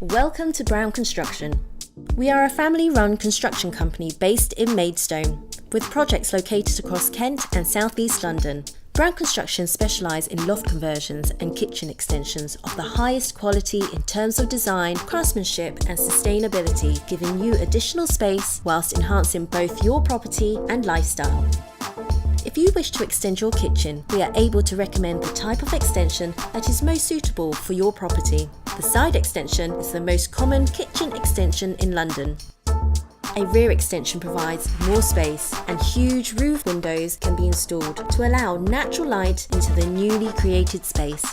Welcome to Brown Construction. We are a family-run construction company based in Maidstone, with projects located across Kent and South East London. Brown Construction specialise in loft conversions and kitchen extensions of the highest quality in terms of design, craftsmanship and sustainability, giving you additional space whilst enhancing both your property and lifestyle. If you wish to extend your kitchen, we are able to recommend the type of extension that is most suitable for your property. The side extension is the most common kitchen extension in London. A rear extension provides more space, and huge roof windows can be installed to allow natural light into the newly created space.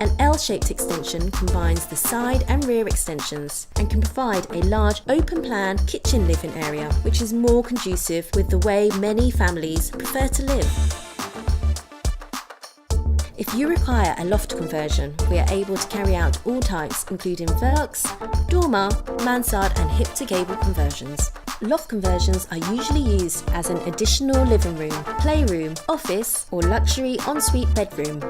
An L-shaped extension combines the side and rear extensions and can provide a large open-plan kitchen living area, which is more conducive with the way many families prefer to live. If you require a loft conversion, we are able to carry out all types, including Velux, dormer, mansard and hip-to-gable conversions. Loft conversions are usually used as an additional living room, playroom, office or luxury ensuite bedroom.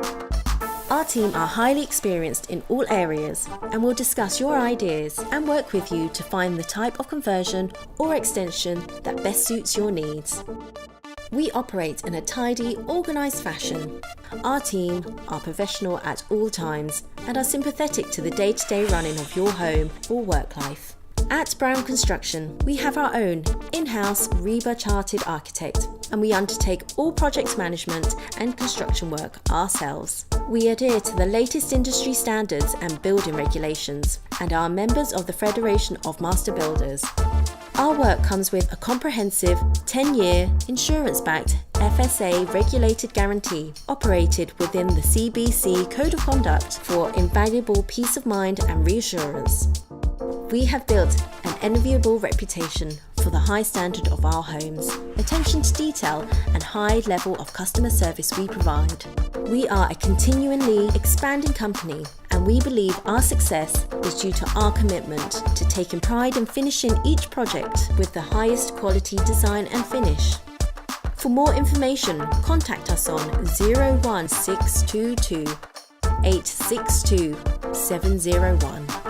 Our team are highly experienced in all areas and will discuss your ideas and work with you to find the type of conversion or extension that best suits your needs. We operate in a tidy, organised fashion. Our team are professional at all times and are sympathetic to the day-to-day running of your home or work life. At Brown Construction, we have our own in-house RIBA chartered architect, and we undertake all project management and construction work ourselves. We adhere to the latest industry standards and building regulations and are members of the Federation of Master Builders. Our work comes with a comprehensive 10-year insurance-backed FSA regulated guarantee operated within the CBC Code of Conduct for invaluable peace of mind and reassurance. We have built an enviable reputation for the high standard of our homes, attention to detail and high level of customer service we provide. We are a continually expanding company, and we believe our success is due to our commitment to taking pride in finishing each project with the highest quality design and finish. For more information, contact us on 01622 862 701.